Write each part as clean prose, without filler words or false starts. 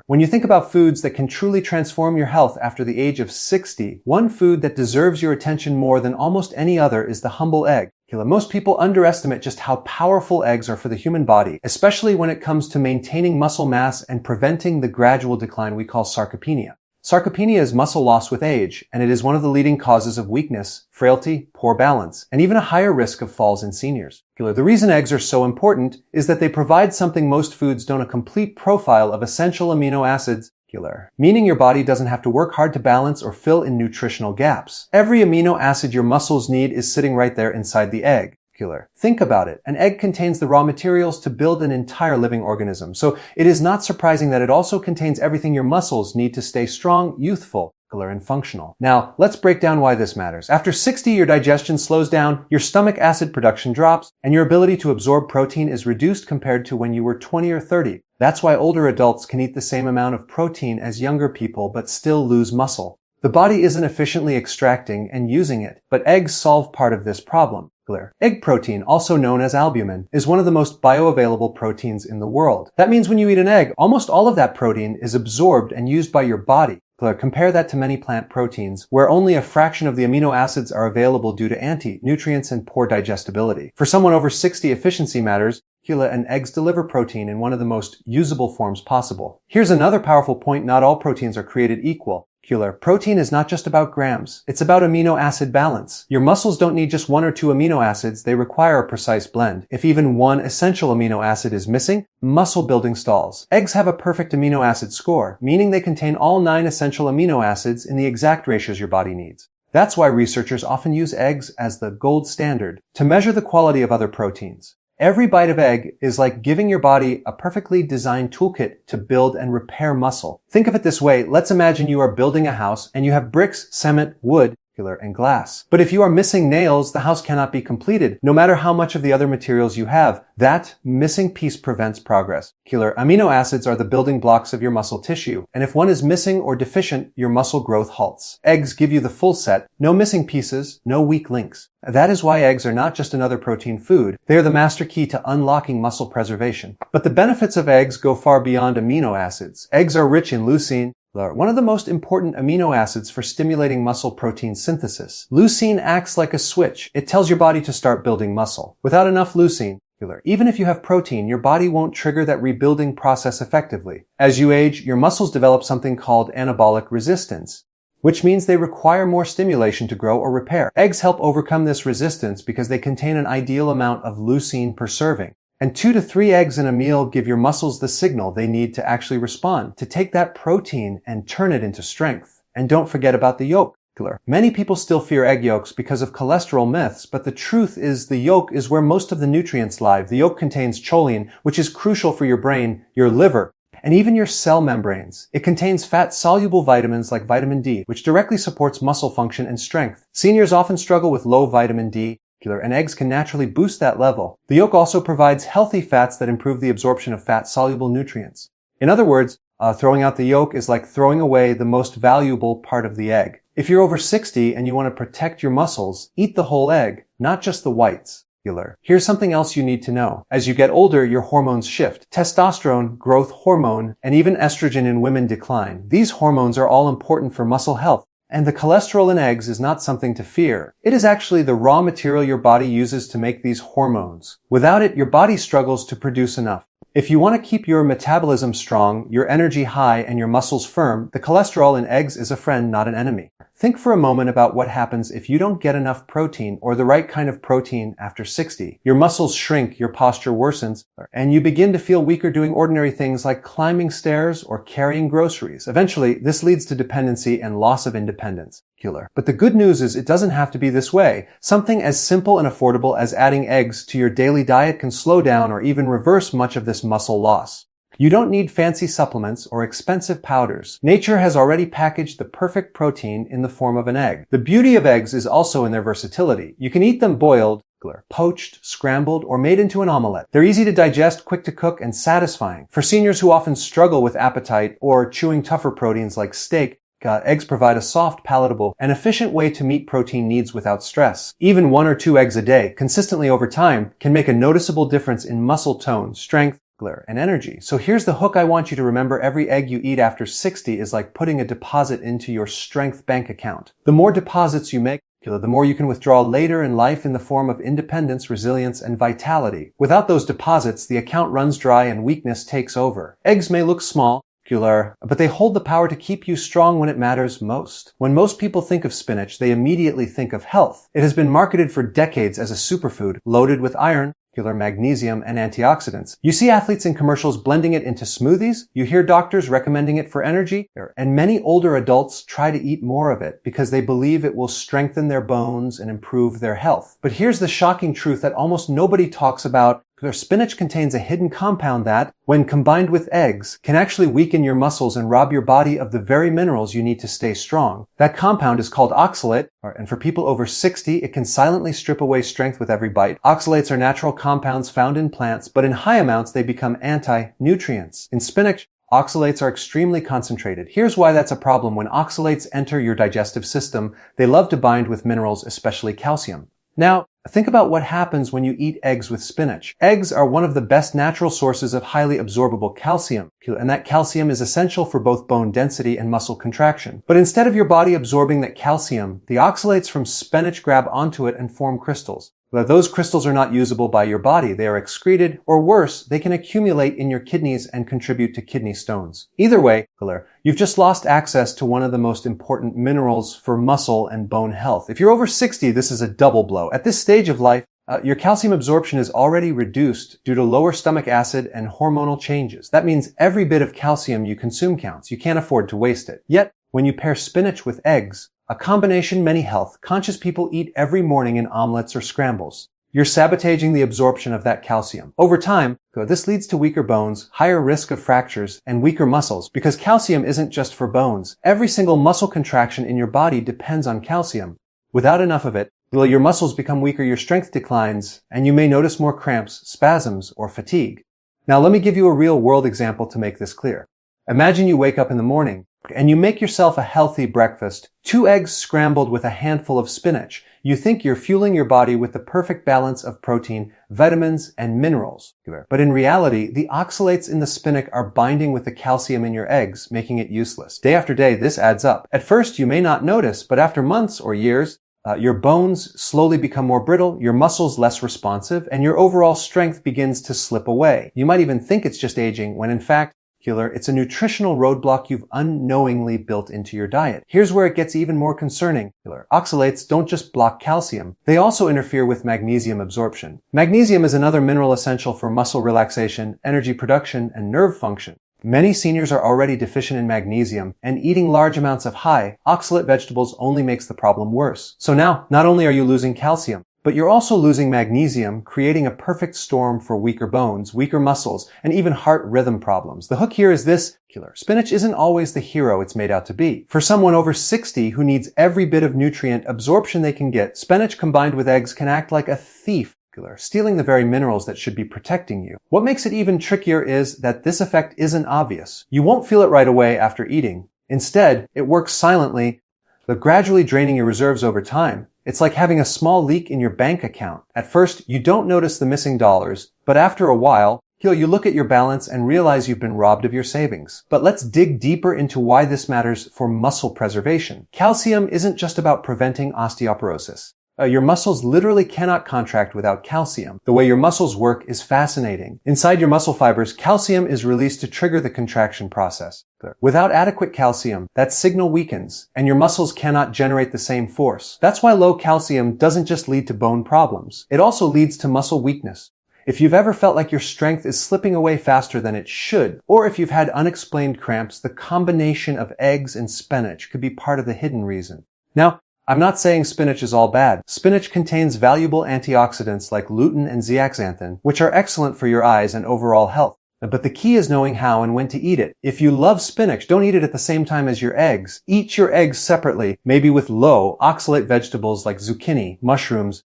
When you think about foods that can truly transform your health after the age of 60, one food that deserves your attention more than almost any other is the humble egg. Most people underestimate just how powerful eggs are for the human body, especially when it comes to maintaining muscle mass and preventing the gradual decline we call sarcopenia. Sarcopenia is muscle loss with age, and it is one of the leading causes of weakness, frailty, poor balance, and even a higher risk of falls in seniors. The reason eggs are so important is that they provide something most foods don't: a complete profile of essential amino acids, meaning your body doesn't have to work hard to balance or fill in nutritional gaps. Every amino acid your muscles need is sitting right there inside the egg. Think about it. An egg contains the raw materials to build an entire living organism. So it is not surprising that it also contains everything your muscles need to stay strong, youthful, and functional. Now, let's break down why this matters. After 60, your digestion slows down, your stomach acid production drops, and your ability to absorb protein is reduced compared to when you were 20 or 30. That's why older adults can eat the same amount of protein as younger people but still lose muscle. The body isn't efficiently extracting and using it, but eggs solve part of this problem. Egg protein, also known as albumin, is one of the most bioavailable proteins in the world. That means when you eat an egg, almost all of that protein is absorbed and used by your body. Compare that to many plant proteins, where only a fraction of the amino acids are available due to anti-nutrients and poor digestibility. For someone over 60, efficiency matters, and eggs deliver protein in one of the most usable forms possible. Here's another powerful point: not all proteins are created equal. Protein is not just about grams. It's about amino acid balance. Your muscles don't need just one or two amino acids. They require a precise blend. If even one essential amino acid is missing, muscle building stalls. Eggs have a perfect amino acid score, meaning they contain all 9 essential amino acids in the exact ratios your body needs. That's why researchers often use eggs as the gold standard to measure the quality of other proteins. Every bite of egg is like giving your body a perfectly designed toolkit to build and repair muscle. Think of it this way. Let's imagine you are building a house and you have bricks, cement, wood, and glass. But if you are missing nails, the house cannot be completed, no matter how much of the other materials you have. That missing piece prevents progress. Amino acids are the building blocks of your muscle tissue, and if one is missing or deficient, your muscle growth halts. Eggs give you the full set, no missing pieces, no weak links. That is why eggs are not just another protein food. They are the master key to unlocking muscle preservation. But the benefits of eggs go far beyond amino acids. Eggs are rich in leucine, one of the most important amino acids for stimulating muscle protein synthesis. Leucine acts like a switch. It tells your body to start building muscle. Without enough leucine, even if you have protein, your body won't trigger that rebuilding process effectively. As you age, your muscles develop something called anabolic resistance, which means they require more stimulation to grow or repair. Eggs help overcome this resistance because they contain an ideal amount of leucine per serving. And 2 to 3 eggs in a meal give your muscles the signal they need to actually respond, to take that protein and turn it into strength. And don't forget about the yolk. Many people still fear egg yolks because of cholesterol myths, but the truth is the yolk is where most of the nutrients lie. The yolk contains choline, which is crucial for your brain, your liver, and even your cell membranes. It contains fat-soluble vitamins like vitamin D, which directly supports muscle function and strength. Seniors often struggle with low vitamin D, and eggs can naturally boost that level. The yolk also provides healthy fats that improve the absorption of fat-soluble nutrients. In other words, throwing out the yolk is like throwing away the most valuable part of the egg. If you're over 60 and you want to protect your muscles, eat the whole egg, not just the whites. Here's something else you need to know. As you get older, your hormones shift. Testosterone, growth hormone, and even estrogen in women decline. These hormones are all important for muscle health. And the cholesterol in eggs is not something to fear. It is actually the raw material your body uses to make these hormones. Without it, your body struggles to produce enough. If you want to keep your metabolism strong, your energy high, and your muscles firm, the cholesterol in eggs is a friend, not an enemy. Think for a moment about what happens if you don't get enough protein or the right kind of protein after 60. Your muscles shrink, your posture worsens, and you begin to feel weaker doing ordinary things like climbing stairs or carrying groceries. Eventually, this leads to dependency and loss of independence. But the good news is it doesn't have to be this way. Something as simple and affordable as adding eggs to your daily diet can slow down or even reverse much of this muscle loss. You don't need fancy supplements or expensive powders. Nature has already packaged the perfect protein in the form of an egg. The beauty of eggs is also in their versatility. You can eat them boiled, poached, scrambled, or made into an omelette. They're easy to digest, quick to cook, and satisfying. For seniors who often struggle with appetite or chewing tougher proteins like steak, eggs provide a soft, palatable, and efficient way to meet protein needs without stress. Even 1 or 2 eggs a day, consistently over time, can make a noticeable difference in muscle tone, strength, and energy. So here's the hook I want you to remember. Every egg you eat after 60 is like putting a deposit into your strength bank account. The more deposits you make, the more you can withdraw later in life in the form of independence, resilience, and vitality. Without those deposits, the account runs dry and weakness takes over. Eggs may look small, but they hold the power to keep you strong when it matters most. When most people think of spinach, they immediately think of health. It has been marketed for decades as a superfood loaded with iron, magnesium, and antioxidants. You see athletes in commercials blending it into smoothies. You hear doctors recommending it for energy. And many older adults try to eat more of it because they believe it will strengthen their bones and improve their health. But here's the shocking truth that almost nobody talks about. Spinach contains a hidden compound that, when combined with eggs, can actually weaken your muscles and rob your body of the very minerals you need to stay strong. That compound is called oxalate, and for people over 60, it can silently strip away strength with every bite. Oxalates are natural compounds found in plants, but in high amounts they become anti-nutrients. In spinach, oxalates are extremely concentrated. Here's why that's a problem. When oxalates enter your digestive system, they love to bind with minerals, especially calcium. Now, think about what happens when you eat eggs with spinach. Eggs are one of the best natural sources of highly absorbable calcium, and that calcium is essential for both bone density and muscle contraction. But instead of your body absorbing that calcium, the oxalates from spinach grab onto it and form crystals. Those crystals are not usable by your body. They are excreted, or worse, they can accumulate in your kidneys and contribute to kidney stones. Either way, you've just lost access to one of the most important minerals for muscle and bone health. If you're over 60, this is a double blow. At this stage of life, your calcium absorption is already reduced due to lower stomach acid and hormonal changes. That means every bit of calcium you consume counts. You can't afford to waste it. Yet, when you pair spinach with eggs, a combination many health-conscious people eat every morning in omelets or scrambles. You're sabotaging the absorption of that calcium. Over time, this leads to weaker bones, higher risk of fractures, and weaker muscles, because calcium isn't just for bones. Every single muscle contraction in your body depends on calcium. Without enough of it, your muscles become weaker, your strength declines, and you may notice more cramps, spasms, or fatigue. Now let me give you a real-world example to make this clear. Imagine you wake up in the morning, and you make yourself a healthy breakfast, 2 eggs scrambled with a handful of spinach. You think you're fueling your body with the perfect balance of protein, vitamins, and minerals. But in reality, the oxalates in the spinach are binding with the calcium in your eggs, making it useless. Day after day, this adds up. At first, you may not notice, but after months or years, your bones slowly become more brittle, your muscles less responsive, and your overall strength begins to slip away. You might even think it's just aging, when in fact, it's a nutritional roadblock you've unknowingly built into your diet. Here's where it gets even more concerning. Oxalates don't just block calcium. They also interfere with magnesium absorption. Magnesium is another mineral essential for muscle relaxation, energy production, and nerve function. Many seniors are already deficient in magnesium, and eating large amounts of high oxalate vegetables only makes the problem worse. So now, not only are you losing calcium, but you're also losing magnesium, creating a perfect storm for weaker bones, weaker muscles, and even heart rhythm problems. The hook here is this: spinach isn't always the hero it's made out to be. For someone over 60 who needs every bit of nutrient absorption they can get, spinach combined with eggs can act like a thief, stealing the very minerals that should be protecting you. What makes it even trickier is that this effect isn't obvious. You won't feel it right away after eating. Instead, it works silently, but gradually draining your reserves over time. It's like having a small leak in your bank account. At first, you don't notice the missing dollars, but after a while, you look at your balance and realize you've been robbed of your savings. But let's dig deeper into why this matters for muscle preservation. Calcium isn't just about preventing osteoporosis. Your muscles literally cannot contract without calcium. The way your muscles work is fascinating. Inside your muscle fibers, calcium is released to trigger the contraction process. Without adequate calcium, that signal weakens, and your muscles cannot generate the same force. That's why low calcium doesn't just lead to bone problems. It also leads to muscle weakness. If you've ever felt like your strength is slipping away faster than it should, or if you've had unexplained cramps, the combination of eggs and spinach could be part of the hidden reason. Now, I'm not saying spinach is all bad. Spinach contains valuable antioxidants like lutein and zeaxanthin, which are excellent for your eyes and overall health. But the key is knowing how and when to eat it. If you love spinach, don't eat it at the same time as your eggs. Eat your eggs separately, maybe with low oxalate vegetables like zucchini, mushrooms,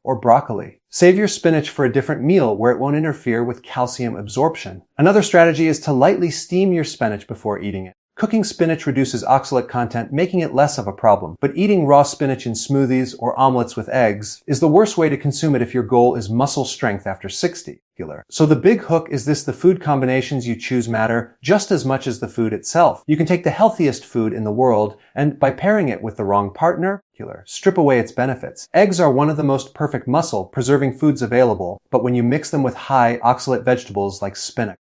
or broccoli. Save your spinach for a different meal where it won't interfere with calcium absorption. Another strategy is to lightly steam your spinach before eating it. Cooking spinach reduces oxalate content, making it less of a problem. But eating raw spinach in smoothies or omelets with eggs is the worst way to consume it if your goal is muscle strength after 60. So the big hook is this: the food combinations you choose matter just as much as the food itself. You can take the healthiest food in the world, and by pairing it with the wrong partner, strip away its benefits. Eggs are one of the most perfect muscle-preserving foods available, but when you mix them with high oxalate vegetables like spinach,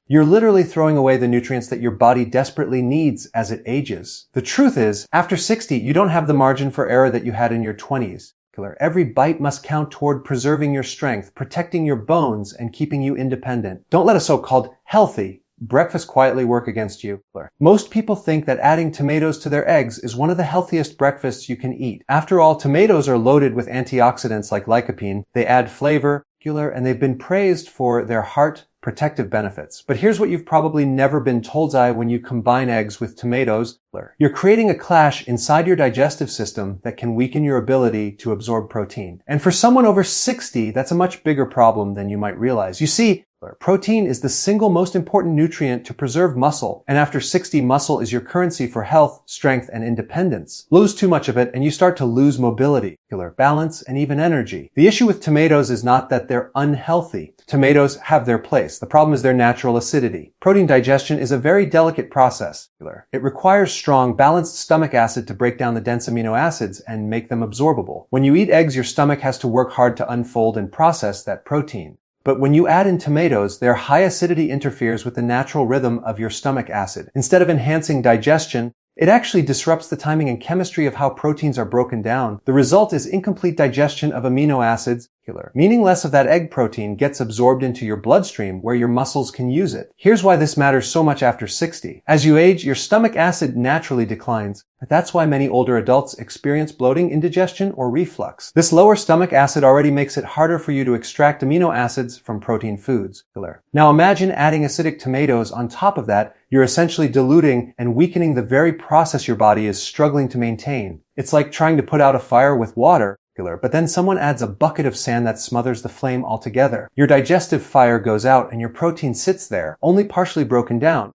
you're literally throwing away the nutrients that your body desperately needs as it ages. The truth is, after 60, you don't have the margin for error that you had in your 20s. Every bite must count toward preserving your strength, protecting your bones, and keeping you independent. Don't let a so-called healthy breakfast quietly work against you. Most people think that adding tomatoes to their eggs is one of the healthiest breakfasts you can eat. After all, tomatoes are loaded with antioxidants like lycopene. They add flavor, and they've been praised for their heart protective benefits. But here's what you've probably never been told: when you combine eggs with tomatoes, you're creating a clash inside your digestive system that can weaken your ability to absorb protein. And for someone over 60, that's a much bigger problem than you might realize. You see, protein is the single most important nutrient to preserve muscle, and after 60, muscle is your currency for health, strength, and independence. Lose too much of it and you start to lose mobility, balance, and even energy. The issue with tomatoes is not that they're unhealthy. Tomatoes have their place. The problem is their natural acidity. Protein digestion is a very delicate process. It requires strong, balanced stomach acid to break down the dense amino acids and make them absorbable. When you eat eggs, your stomach has to work hard to unfold and process that protein. But when you add in tomatoes, their high acidity interferes with the natural rhythm of your stomach acid. Instead of enhancing digestion, it actually disrupts the timing and chemistry of how proteins are broken down. The result is incomplete digestion of amino acids, meaning less of that egg protein gets absorbed into your bloodstream where your muscles can use it. Here's why this matters so much after 60. As you age, your stomach acid naturally declines. That's why many older adults experience bloating, indigestion, or reflux. This lower stomach acid already makes it harder for you to extract amino acids from protein foods. Now imagine adding acidic tomatoes on top of that. You're essentially diluting and weakening the very process your body is struggling to maintain. It's like trying to put out a fire with water, but then someone adds a bucket of sand that smothers the flame altogether. Your digestive fire goes out and your protein sits there, only partially broken down.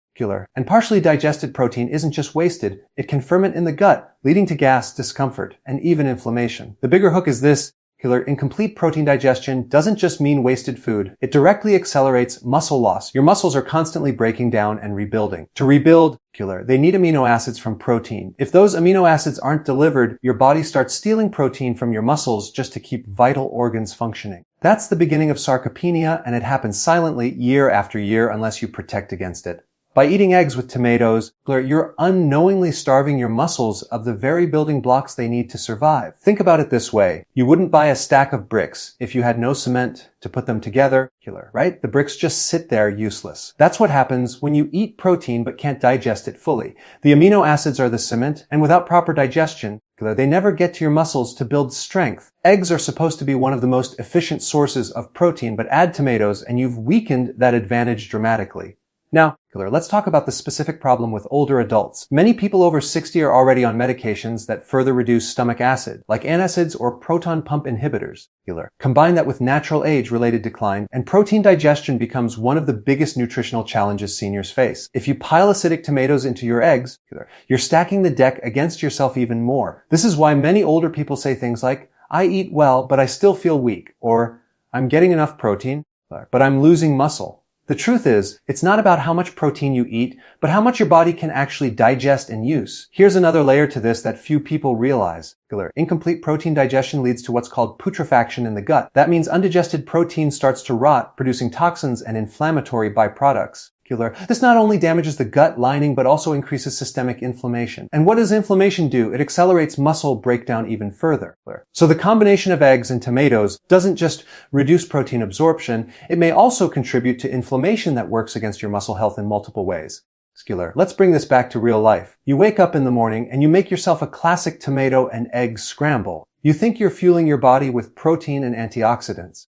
And partially digested protein isn't just wasted, it can ferment in the gut, leading to gas, discomfort, and even inflammation. The bigger hook is this: incomplete protein digestion doesn't just mean wasted food. It directly accelerates muscle loss. Your muscles are constantly breaking down and rebuilding. To rebuild, they need amino acids from protein. If those amino acids aren't delivered, your body starts stealing protein from your muscles just to keep vital organs functioning. That's the beginning of sarcopenia, and it happens silently year after year unless you protect against it. By eating eggs with tomatoes, you're unknowingly starving your muscles of the very building blocks they need to survive. Think about it this way. You wouldn't buy a stack of bricks if you had no cement to put them together, right? The bricks just sit there useless. That's what happens when you eat protein but can't digest it fully. The amino acids are the cement, and without proper digestion, they never get to your muscles to build strength. Eggs are supposed to be one of the most efficient sources of protein, but add tomatoes and you've weakened that advantage dramatically. Now, let's talk about the specific problem with older adults. Many people over 60 are already on medications that further reduce stomach acid, like antacids or proton pump inhibitors. Combine that with natural age-related decline, and protein digestion becomes one of the biggest nutritional challenges seniors face. If you pile acidic tomatoes into your eggs, you're stacking the deck against yourself even more. This is why many older people say things like, "I eat well, but I still feel weak," or "I'm getting enough protein, but I'm losing muscle." The truth is, it's not about how much protein you eat, but how much your body can actually digest and use. Here's another layer to this that few people realize. Incomplete protein digestion leads to what's called putrefaction in the gut. That means undigested protein starts to rot, producing toxins and inflammatory byproducts. This not only damages the gut lining, but also increases systemic inflammation. And what does inflammation do? It accelerates muscle breakdown even further. So the combination of eggs and tomatoes doesn't just reduce protein absorption, it may also contribute to inflammation that works against your muscle health in multiple ways. Let's bring this back to real life. You wake up in the morning and you make yourself a classic tomato and egg scramble. You think you're fueling your body with protein and antioxidants.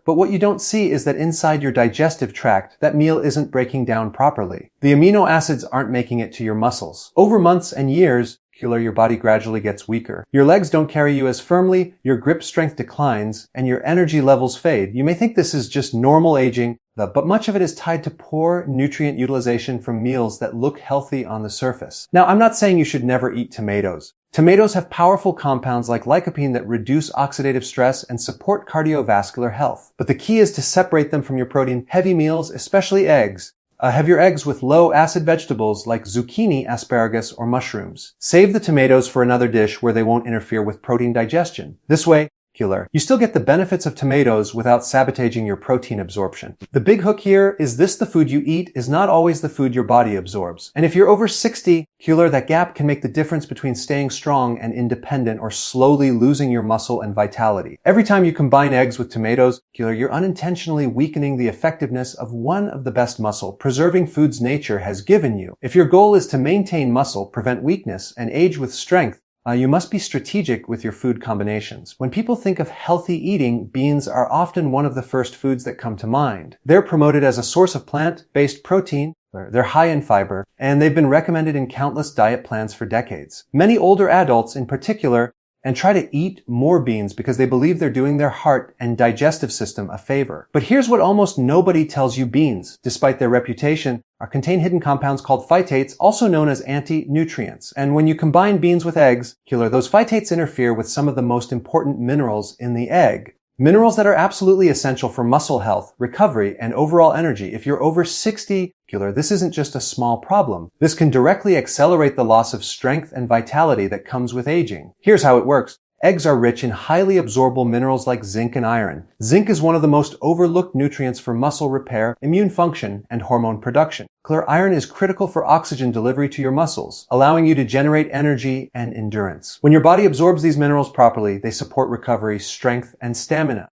But what you don't see is that inside your digestive tract, that meal isn't breaking down properly. The amino acids aren't making it to your muscles. Over months and years, your body gradually gets weaker. Your legs don't carry you as firmly, your grip strength declines, and your energy levels fade. You may think this is just normal aging, but much of it is tied to poor nutrient utilization from meals that look healthy on the surface. Now, I'm not saying you should never eat tomatoes. Tomatoes have powerful compounds like lycopene that reduce oxidative stress and support cardiovascular health. But the key is to separate them from your protein-heavy meals, especially eggs. Have your eggs with low-acid vegetables like zucchini, asparagus, or mushrooms. Save the tomatoes for another dish where they won't interfere with protein digestion. This way, you still get the benefits of tomatoes without sabotaging your protein absorption. The big hook here is the food you eat is not always the food your body absorbs. And if you're over 60, that gap can make the difference between staying strong and independent or slowly losing your muscle and vitality. Every time you combine eggs with tomatoes, you're unintentionally weakening the effectiveness of one of the best muscle preserving foods nature has given you. If your goal is to maintain muscle, prevent weakness, and age with strength, you must be strategic with your food combinations. When people think of healthy eating, beans are often one of the first foods that come to mind. They're promoted as a source of plant-based protein, they're high in fiber, and they've been recommended in countless diet plans for decades. Many older adults in particular try to eat more beans because they believe they're doing their heart and digestive system a favor. But here's what almost nobody tells you: beans, despite their reputation, contain hidden compounds called phytates, also known as anti-nutrients. And when you combine beans with eggs, those phytates interfere with some of the most important minerals in the egg. Minerals that are absolutely essential for muscle health, recovery, and overall energy. If you're over 60, this isn't just a small problem. This can directly accelerate the loss of strength and vitality that comes with aging. Here's how it works. Eggs are rich in highly absorbable minerals like zinc and iron. Zinc is one of the most overlooked nutrients for muscle repair, immune function, and hormone production. Iron is critical for oxygen delivery to your muscles, allowing you to generate energy and endurance. When your body absorbs these minerals properly, they support recovery, strength, and stamina.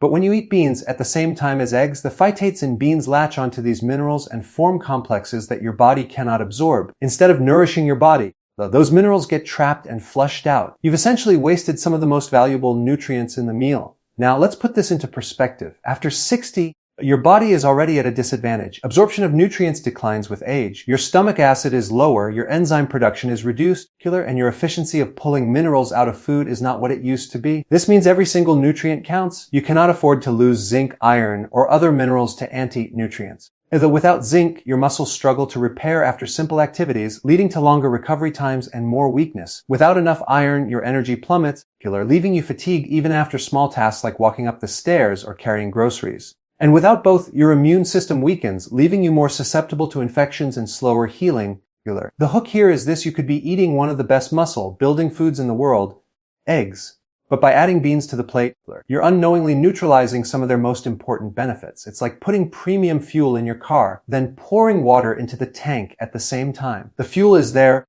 But when you eat beans at the same time as eggs, the phytates in beans latch onto these minerals and form complexes that your body cannot absorb. Instead of nourishing your body, those minerals get trapped and flushed out. You've essentially wasted some of the most valuable nutrients in the meal. Now, let's put this into perspective. After 60, your body is already at a disadvantage. Absorption of nutrients declines with age. Your stomach acid is lower, your enzyme production is reduced, and your efficiency of pulling minerals out of food is not what it used to be. This means every single nutrient counts. You cannot afford to lose zinc, iron, or other minerals to anti-nutrients. Though without zinc, your muscles struggle to repair after simple activities, leading to longer recovery times and more weakness. Without enough iron, your energy plummets, leaving you fatigued even after small tasks like walking up the stairs or carrying groceries. And without both, your immune system weakens, leaving you more susceptible to infections and slower healing. The hook here is this: you could be eating one of the best muscle-building foods in the world, eggs. But by adding beans to the plate, you're unknowingly neutralizing some of their most important benefits. It's like putting premium fuel in your car, then pouring water into the tank at the same time. The fuel is there,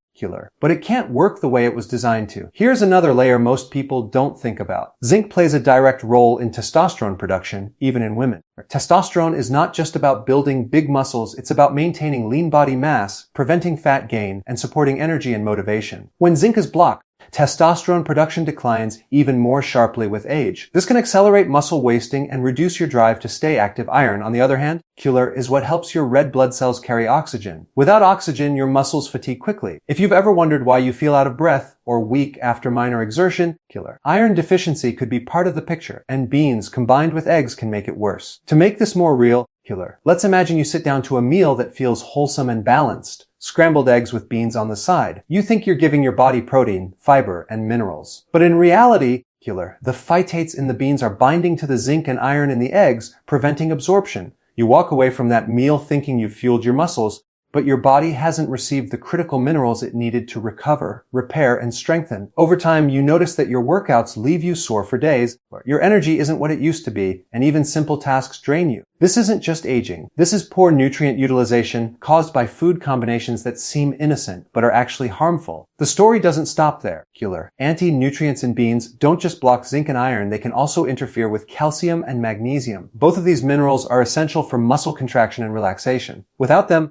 but it can't work the way it was designed to. Here's another layer most people don't think about. Zinc plays a direct role in testosterone production, even in women. Testosterone is not just about building big muscles, it's about maintaining lean body mass, preventing fat gain, and supporting energy and motivation. When zinc is blocked, testosterone production declines even more sharply with age. This can accelerate muscle wasting and reduce your drive to stay active. Iron, on the other hand, is what helps your red blood cells carry oxygen. Without oxygen, your muscles fatigue quickly. If you've ever wondered why you feel out of breath or weak after minor exertion, iron deficiency could be part of the picture, and beans combined with eggs can make it worse. To make this more real, let's imagine you sit down to a meal that feels wholesome and balanced. Scrambled eggs with beans on the side. You think you're giving your body protein, fiber, and minerals. But in reality, the phytates in the beans are binding to the zinc and iron in the eggs, preventing absorption. You walk away from that meal thinking you've fueled your muscles, but your body hasn't received the critical minerals it needed to recover, repair, and strengthen. Over time, you notice that your workouts leave you sore for days, your energy isn't what it used to be, and even simple tasks drain you. This isn't just aging. This is poor nutrient utilization caused by food combinations that seem innocent, but are actually harmful. The story doesn't stop there. Anti-nutrients in beans don't just block zinc and iron, they can also interfere with calcium and magnesium. Both of these minerals are essential for muscle contraction and relaxation. Without them,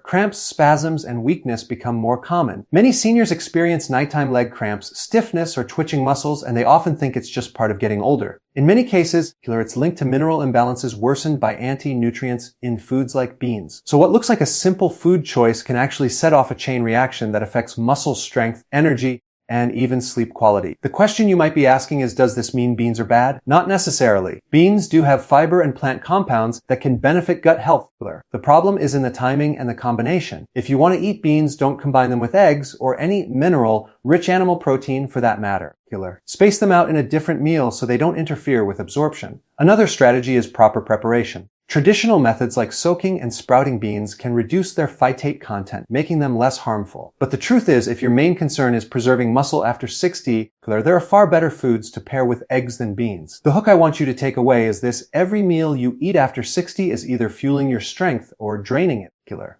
cramps, spasms, and weakness become more common. Many seniors experience nighttime leg cramps, stiffness, or twitching muscles, and they often think it's just part of getting older. In many cases, it's linked to mineral imbalances worsened by anti-nutrients in foods like beans. So what looks like a simple food choice can actually set off a chain reaction that affects muscle strength, energy, and even sleep quality. The question you might be asking is, does this mean beans are bad? Not necessarily. Beans do have fiber and plant compounds that can benefit gut health. The problem is in the timing and the combination. If you want to eat beans, don't combine them with eggs or any mineral-rich animal protein for that matter. Space them out in a different meal so they don't interfere with absorption. Another strategy is proper preparation. Traditional methods like soaking and sprouting beans can reduce their phytate content, making them less harmful. But the truth is, if your main concern is preserving muscle after 60, there are far better foods to pair with eggs than beans. The hook I want you to take away is this: every meal you eat after 60 is either fueling your strength or draining it.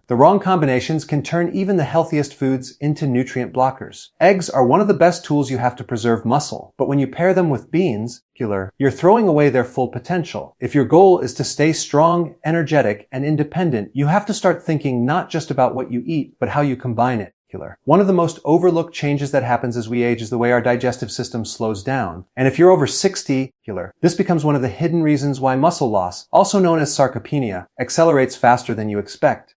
The wrong combinations can turn even the healthiest foods into nutrient blockers. Eggs are one of the best tools you have to preserve muscle, but when you pair them with beans, you're throwing away their full potential. If your goal is to stay strong, energetic, and independent, you have to start thinking not just about what you eat, but how you combine it. One of the most overlooked changes that happens as we age is the way our digestive system slows down. And if you're over 60, this becomes one of the hidden reasons why muscle loss, also known as sarcopenia, accelerates faster than you expect.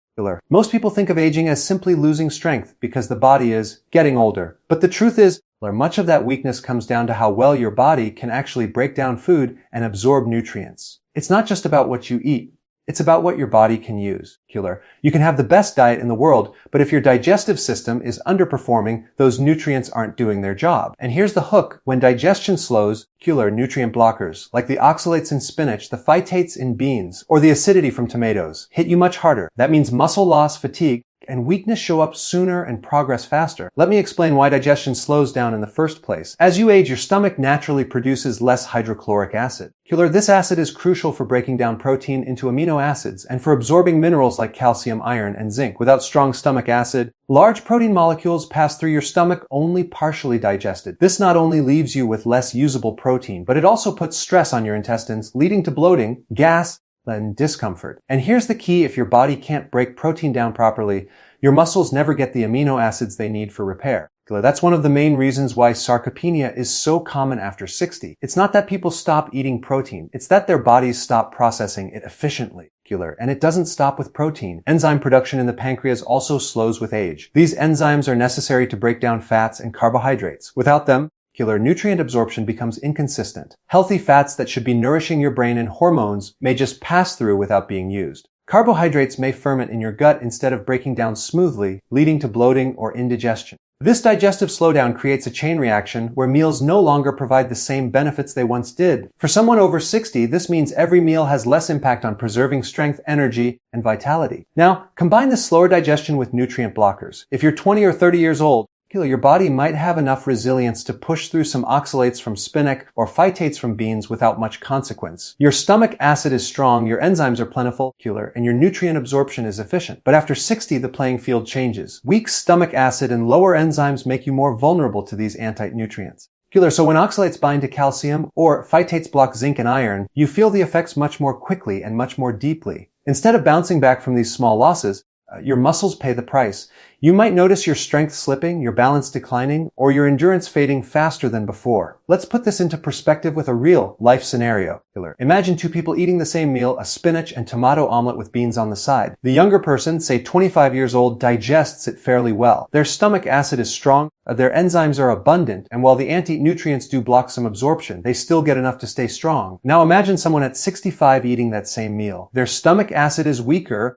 Most people think of aging as simply losing strength because the body is getting older. But the truth is, much of that weakness comes down to how well your body can actually break down food and absorb nutrients. It's not just about what you eat. It's about what your body can use. You can have the best diet in the world, but if your digestive system is underperforming, those nutrients aren't doing their job. And here's the hook: when digestion slows, nutrient blockers, like the oxalates in spinach, the phytates in beans, or the acidity from tomatoes, hit you much harder. That means muscle loss, fatigue, and weakness show up sooner and progress faster. Let me explain why digestion slows down in the first place. As you age, your stomach naturally produces less hydrochloric acid. This acid is crucial for breaking down protein into amino acids and for absorbing minerals like calcium, iron, and zinc. Without strong stomach acid, large protein molecules pass through your stomach only partially digested. This not only leaves you with less usable protein, but it also puts stress on your intestines, leading to bloating, gas, and discomfort. And here's the key: if your body can't break protein down properly, your muscles never get the amino acids they need for repair. That's one of the main reasons why sarcopenia is so common after 60. It's not that people stop eating protein, it's that their bodies stop processing it efficiently. And it doesn't stop with protein. Enzyme production in the pancreas also slows with age. These enzymes are necessary to break down fats and carbohydrates. Without them, nutrient absorption becomes inconsistent. Healthy fats that should be nourishing your brain and hormones may just pass through without being used. Carbohydrates may ferment in your gut instead of breaking down smoothly, leading to bloating or indigestion. This digestive slowdown creates a chain reaction where meals no longer provide the same benefits they once did. For someone over 60, this means every meal has less impact on preserving strength, energy, and vitality. Now, combine this slower digestion with nutrient blockers. If you're 20 or 30 years old, your body might have enough resilience to push through some oxalates from spinach or phytates from beans without much consequence. Your stomach acid is strong, your enzymes are plentiful, and your nutrient absorption is efficient. But after 60, the playing field changes. Weak stomach acid and lower enzymes make you more vulnerable to these anti-nutrients. So when oxalates bind to calcium or phytates block zinc and iron, you feel the effects much more quickly and much more deeply. Instead of bouncing back from these small losses, your muscles pay the price. You might notice your strength slipping, your balance declining, or your endurance fading faster than before. Let's put this into perspective with a real life scenario. Imagine two people eating the same meal, a spinach and tomato omelet with beans on the side. The younger person, say 25 years old, digests it fairly well. Their stomach acid is strong, their enzymes are abundant, and while the anti-nutrients do block some absorption, they still get enough to stay strong. Now imagine someone at 65 eating that same meal. Their stomach acid is weaker,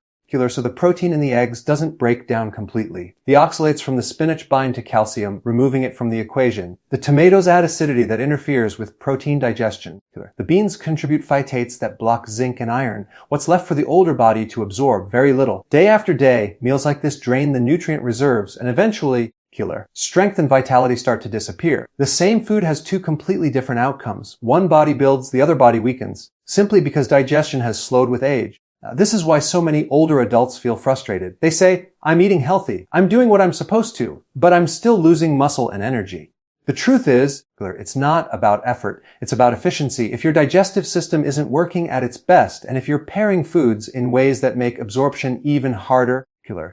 so the protein in the eggs doesn't break down completely. The oxalates from the spinach bind to calcium, removing it from the equation. The tomatoes add acidity that interferes with protein digestion. The beans contribute phytates that block zinc and iron. What's left for the older body to absorb? Very little. Day after day, meals like this drain the nutrient reserves, and eventually, strength and vitality start to disappear. The same food has two completely different outcomes. One body builds, the other body weakens, simply because digestion has slowed with age. This is why so many older adults feel frustrated. They say, I'm eating healthy, I'm doing what I'm supposed to, but I'm still losing muscle and energy. The truth is, it's not about effort, it's about efficiency. If your digestive system isn't working at its best, and if you're pairing foods in ways that make absorption even harder,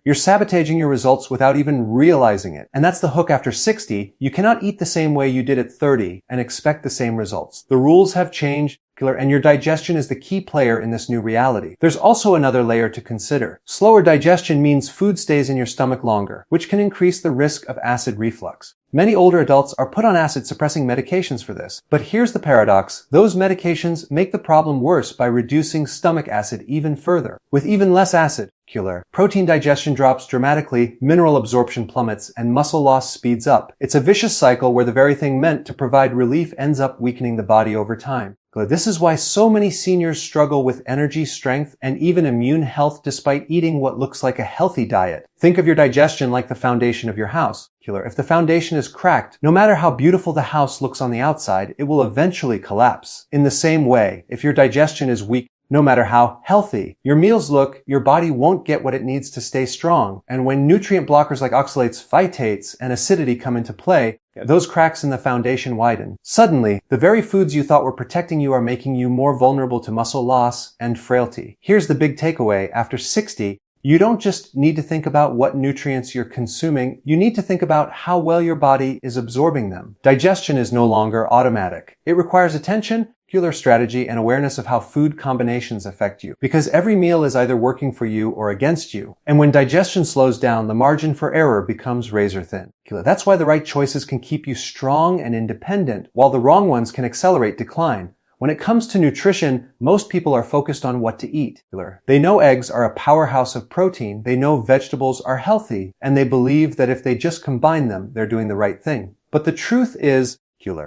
you're sabotaging your results without even realizing it. And that's the hook after 60. You cannot eat the same way you did at 30 and expect the same results. The rules have changed, and your digestion is the key player in this new reality. There's also another layer to consider. Slower digestion means food stays in your stomach longer, which can increase the risk of acid reflux. Many older adults are put on acid-suppressing medications for this. But here's the paradox. Those medications make the problem worse by reducing stomach acid even further. With even less acid, protein digestion drops dramatically, mineral absorption plummets, and muscle loss speeds up. It's a vicious cycle where the very thing meant to provide relief ends up weakening the body over time. This is why so many seniors struggle with energy, strength, and even immune health despite eating what looks like a healthy diet. Think of your digestion like the foundation of your house. If the foundation is cracked, no matter how beautiful the house looks on the outside, it will eventually collapse. In the same way, if your digestion is weak, no matter how healthy your meals look, your body won't get what it needs to stay strong. And when nutrient blockers like oxalates, phytates, and acidity come into play, those cracks in the foundation widen. Suddenly, the very foods you thought were protecting you are making you more vulnerable to muscle loss and frailty. Here's the big takeaway. After 60, you don't just need to think about what nutrients you're consuming, you need to think about how well your body is absorbing them. Digestion is no longer automatic. It requires attention, strategy, and awareness of how food combinations affect you. Because every meal is either working for you or against you. And when digestion slows down, the margin for error becomes razor thin. That's why the right choices can keep you strong and independent, while the wrong ones can accelerate decline. When it comes to nutrition, most people are focused on what to eat. They know eggs are a powerhouse of protein, they know vegetables are healthy, and they believe that if they just combine them, they're doing the right thing. But the truth is,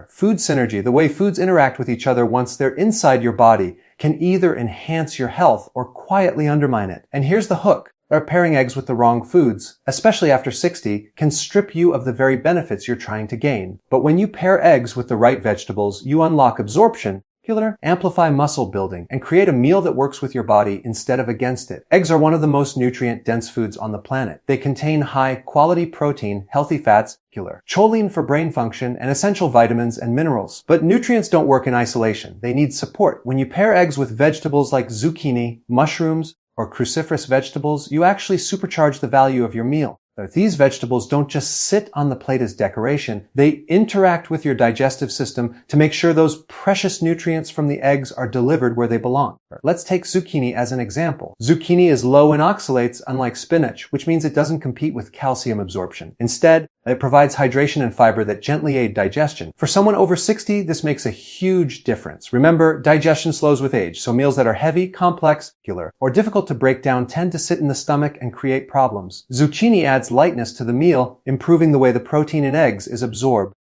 food synergy, the way foods interact with each other once they're inside your body, can either enhance your health or quietly undermine it. And here's the hook. Pairing eggs with the wrong foods, especially after 60, can strip you of the very benefits you're trying to gain. But when you pair eggs with the right vegetables, you unlock absorption, amplify muscle building, and create a meal that works with your body instead of against it. Eggs are one of the most nutrient-dense foods on the planet. They contain high-quality protein, healthy fats, choline for brain function, and essential vitamins and minerals. But nutrients don't work in isolation. They need support. When you pair eggs with vegetables like zucchini, mushrooms, or cruciferous vegetables, you actually supercharge the value of your meal. These vegetables don't just sit on the plate as decoration. They interact with your digestive system to make sure those precious nutrients from the eggs are delivered where they belong. Let's take zucchini as an example. Zucchini is low in oxalates, unlike spinach, which means it doesn't compete with calcium absorption. Instead, it provides hydration and fiber that gently aid digestion. For someone over 60, this makes a huge difference. Remember, digestion slows with age, so meals that are heavy, complex, or difficult to break down tend to sit in the stomach and create problems. Zucchini adds lightness to the meal, improving the way the protein in eggs is absorbed.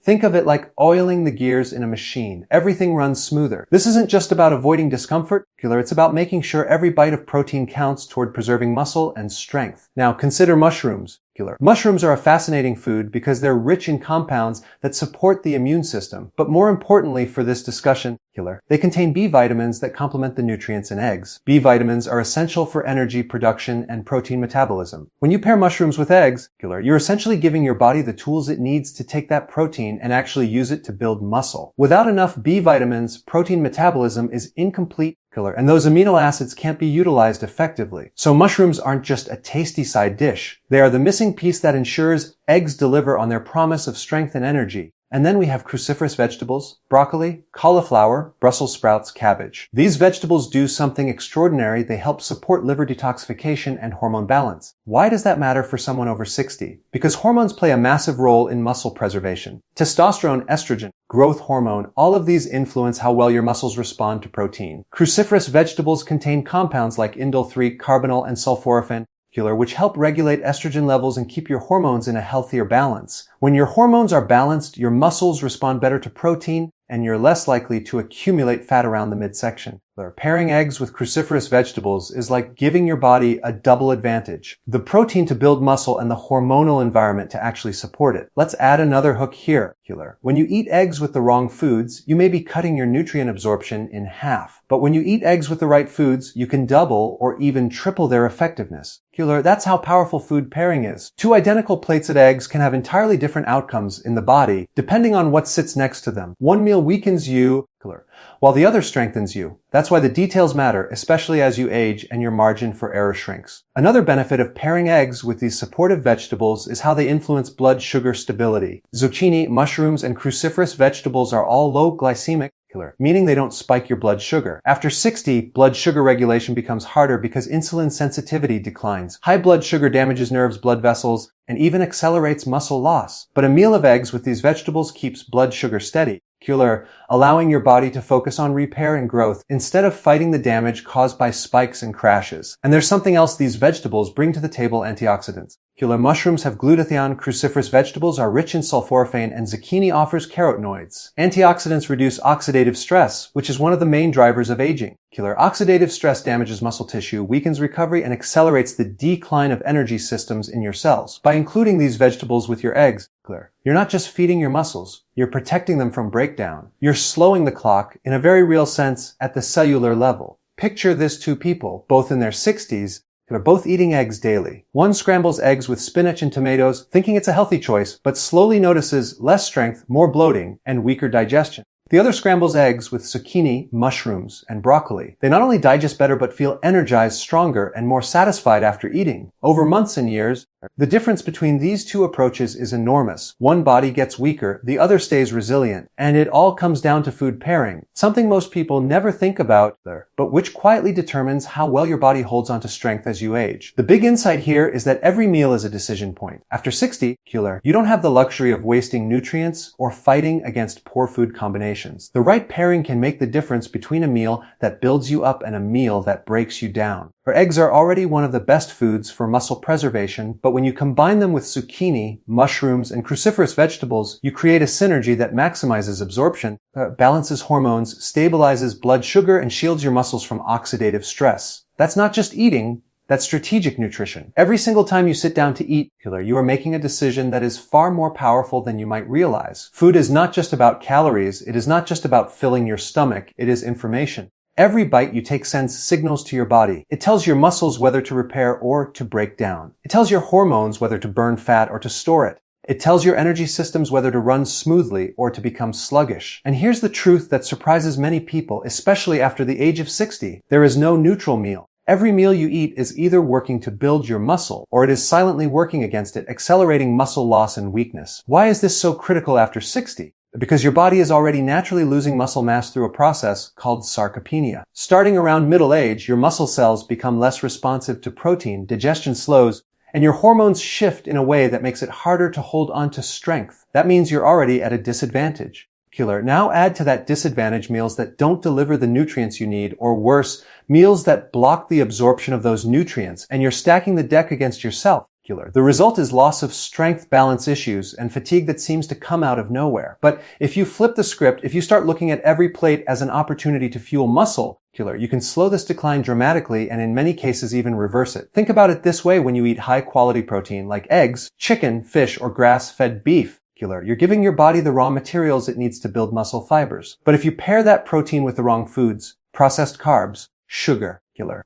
Think of it like oiling the gears in a machine. Everything runs smoother. This isn't just about avoiding discomfort, it's about making sure every bite of protein counts toward preserving muscle and strength. Now consider mushrooms. Mushrooms are a fascinating food because they're rich in compounds that support the immune system. But more importantly for this discussion, they contain B vitamins that complement the nutrients in eggs. B vitamins are essential for energy production and protein metabolism. When you pair mushrooms with eggs, you're essentially giving your body the tools it needs to take that protein and actually use it to build muscle. Without enough B vitamins, protein metabolism is incomplete, and those amino acids can't be utilized effectively. So mushrooms aren't just a tasty side dish. They are the missing piece that ensures eggs deliver on their promise of strength and energy. And then we have cruciferous vegetables, broccoli, cauliflower, Brussels sprouts, cabbage. These vegetables do something extraordinary. They help support liver detoxification and hormone balance. Why does that matter for someone over 60? Because hormones play a massive role in muscle preservation. Testosterone, estrogen, growth hormone, all of these influence how well your muscles respond to protein. Cruciferous vegetables contain compounds like indole-3, carbonyl, and sulforaphane, which help regulate estrogen levels and keep your hormones in a healthier balance. When your hormones are balanced, your muscles respond better to protein, and you're less likely to accumulate fat around the midsection. Pairing eggs with cruciferous vegetables is like giving your body a double advantage. The protein to build muscle and the hormonal environment to actually support it. Let's add another hook here. When you eat eggs with the wrong foods, you may be cutting your nutrient absorption in half. But when you eat eggs with the right foods, you can double or even triple their effectiveness. That's how powerful food pairing is. Two identical plates of eggs can have entirely different outcomes in the body, depending on what sits next to them. One meal weakens you, while the other strengthens you. That's why the details matter, especially as you age and your margin for error shrinks. Another benefit of pairing eggs with these supportive vegetables is how they influence blood sugar stability. Zucchini, mushrooms, and cruciferous vegetables are all low glycemic, meaning they don't spike your blood sugar. After 60, blood sugar regulation becomes harder because insulin sensitivity declines. High blood sugar damages nerves, blood vessels, and even accelerates muscle loss. But a meal of eggs with these vegetables keeps blood sugar steady, allowing your body to focus on repair and growth instead of fighting the damage caused by spikes and crashes. And there's something else these vegetables bring to the table: antioxidants. Mushrooms have glutathione, cruciferous vegetables are rich in sulforaphane, and zucchini offers carotenoids. Antioxidants reduce oxidative stress, which is one of the main drivers of aging. Oxidative stress damages muscle tissue, weakens recovery, and accelerates the decline of energy systems in your cells. By including these vegetables with your eggs, you're not just feeding your muscles, you're protecting them from breakdown. You're slowing the clock, in a very real sense, at the cellular level. Picture this: two people, both in their 60s, they're both eating eggs daily. One scrambles eggs with spinach and tomatoes, thinking it's a healthy choice, but slowly notices less strength, more bloating, and weaker digestion. The other scrambles eggs with zucchini, mushrooms, and broccoli. They not only digest better, but feel energized, stronger, and more satisfied after eating. Over months and years, the difference between these two approaches is enormous. One body gets weaker, the other stays resilient, and it all comes down to food pairing, something most people never think about, but which quietly determines how well your body holds onto strength as you age. The big insight here is that every meal is a decision point. After 60, you don't have the luxury of wasting nutrients or fighting against poor food combinations. The right pairing can make the difference between a meal that builds you up and a meal that breaks you down. Eggs are already one of the best foods for muscle preservation, but when you combine them with zucchini, mushrooms, and cruciferous vegetables, you create a synergy that maximizes absorption, balances hormones, stabilizes blood sugar, and shields your muscles from oxidative stress. That's not just eating, that's strategic nutrition. Every single time you sit down to eat, you are making a decision that is far more powerful than you might realize. Food is not just about calories. It is not just about filling your stomach. It is information. Every bite you take sends signals to your body. It tells your muscles whether to repair or to break down. It tells your hormones whether to burn fat or to store it. It tells your energy systems whether to run smoothly or to become sluggish. And here's the truth that surprises many people, especially after the age of 60. There is no neutral meal. Every meal you eat is either working to build your muscle, or it is silently working against it, accelerating muscle loss and weakness. Why is this so critical after 60? Because your body is already naturally losing muscle mass through a process called sarcopenia. Starting around middle age, your muscle cells become less responsive to protein, digestion slows, and your hormones shift in a way that makes it harder to hold on to strength. That means you're already at a disadvantage. Now add to that disadvantage meals that don't deliver the nutrients you need, or worse, meals that block the absorption of those nutrients, and you're stacking the deck against yourself. The result is loss of strength, balance issues, and fatigue that seems to come out of nowhere. But if you flip the script, if you start looking at every plate as an opportunity to fuel muscle, you can slow this decline dramatically and in many cases even reverse it. Think about it this way: when you eat high-quality protein like eggs, chicken, fish, or grass-fed beef, you're giving your body the raw materials it needs to build muscle fibers. But if you pair that protein with the wrong foods, processed carbs, sugar,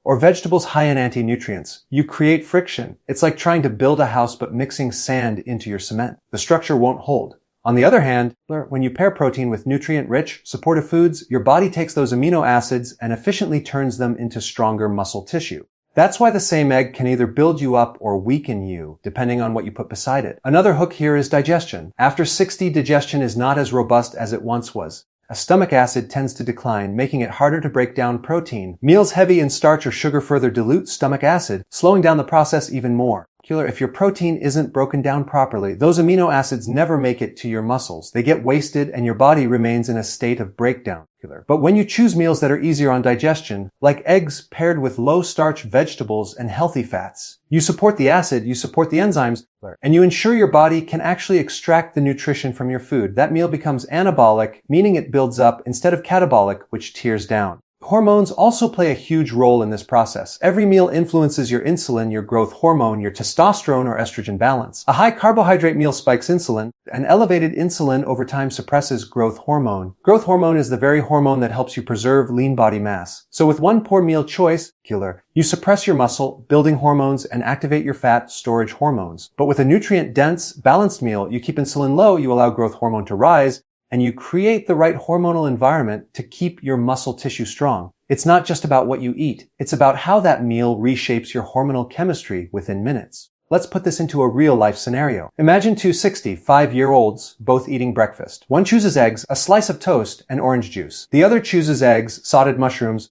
or vegetables high in anti-nutrients, you create friction. It's like trying to build a house but mixing sand into your cement. The structure won't hold. On the other hand, when you pair protein with nutrient-rich, supportive foods, your body takes those amino acids and efficiently turns them into stronger muscle tissue. That's why the same egg can either build you up or weaken you, depending on what you put beside it. Another hook here is digestion. After 60, digestion is not as robust as it once was. A stomach acid tends to decline, making it harder to break down protein. Meals heavy in starch or sugar further dilute stomach acid, slowing down the process even more. If your protein isn't broken down properly, those amino acids never make it to your muscles. They get wasted and your body remains in a state of breakdown. But when you choose meals that are easier on digestion, like eggs paired with low-starch vegetables and healthy fats, you support the acid, you support the enzymes, and you ensure your body can actually extract the nutrition from your food. That meal becomes anabolic, meaning it builds up, instead of catabolic, which tears down. Hormones also play a huge role in this process. Every meal influences your insulin, your growth hormone, your testosterone or estrogen balance. A high carbohydrate meal spikes insulin. An elevated insulin over time suppresses growth hormone. Growth hormone is the very hormone that helps you preserve lean body mass. So with one poor meal choice, you suppress your muscle, building hormones, and activate your fat storage hormones. But with a nutrient-dense, balanced meal, you keep insulin low, you allow growth hormone to rise, and you create the right hormonal environment to keep your muscle tissue strong. It's not just about what you eat. It's about how that meal reshapes your hormonal chemistry within minutes. Let's put this into a real-life scenario. Imagine two 65-year-olds both eating breakfast. One chooses eggs, a slice of toast, and orange juice. The other chooses eggs, sauteed mushrooms,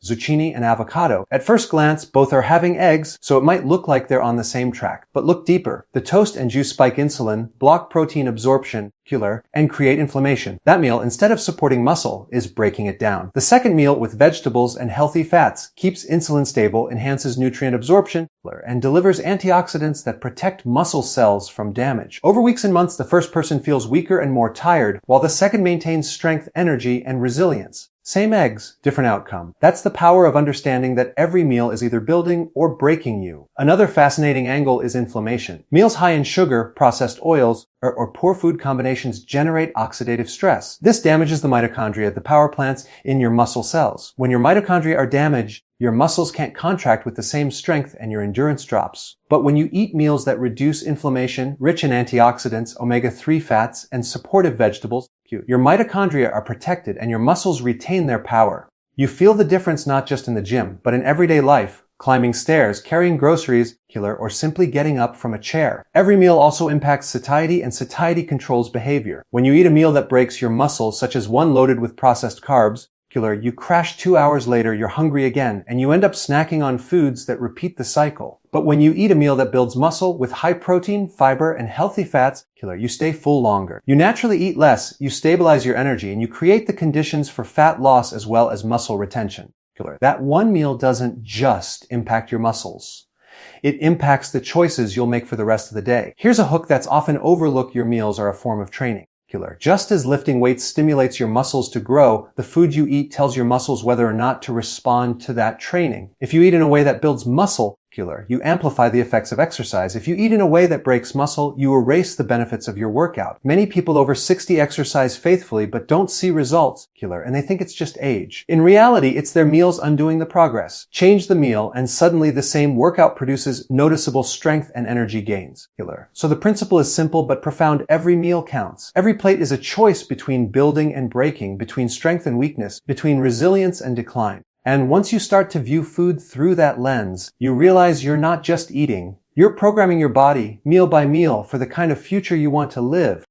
zucchini, and avocado. At first glance, both are having eggs, so it might look like they're on the same track. But look deeper. The toast and juice spike insulin, block protein absorption, and create inflammation. That meal, instead of supporting muscle, is breaking it down. The second meal with vegetables and healthy fats keeps insulin stable, enhances nutrient absorption, and delivers antioxidants that protect muscle cells from damage. Over weeks and months, the first person feels weaker and more tired, while the second maintains strength, energy, and resilience. Same eggs, different outcome. That's the power of understanding that every meal is either building or breaking you. Another fascinating angle is inflammation. Meals high in sugar, processed oils, or poor food combinations generate oxidative stress. This damages the mitochondria, the power plants in your muscle cells. When your mitochondria are damaged, your muscles can't contract with the same strength and your endurance drops. But when you eat meals that reduce inflammation, rich in antioxidants, omega-3 fats, and supportive vegetables, your mitochondria are protected and your muscles retain their power. You feel the difference not just in the gym, but in everyday life. Climbing stairs, carrying groceries, or simply getting up from a chair. Every meal also impacts satiety, and satiety controls behavior. When you eat a meal that breaks your muscles, such as one loaded with processed carbs, you crash 2 hours later, you're hungry again, and you end up snacking on foods that repeat the cycle. But when you eat a meal that builds muscle with high protein, fiber, and healthy fats, you stay full longer. You naturally eat less, you stabilize your energy, and you create the conditions for fat loss as well as muscle retention. That one meal doesn't just impact your muscles. It impacts the choices you'll make for the rest of the day. Here's a hook that's often overlooked: your meals are a form of training. Just as lifting weights stimulates your muscles to grow, the food you eat tells your muscles whether or not to respond to that training. If you eat in a way that builds muscle, you amplify the effects of exercise. If you eat in a way that breaks muscle, you erase the benefits of your workout. Many people over 60 exercise faithfully but don't see results, and they think it's just age. In reality, it's their meals undoing the progress. Change the meal, and suddenly the same workout produces noticeable strength and energy gains. So the principle is simple but profound. Every meal counts. Every plate is a choice between building and breaking, between strength and weakness, between resilience and decline. And once you start to view food through that lens, you realize you're not just eating. You're programming your body, meal by meal, for the kind of future you want to live.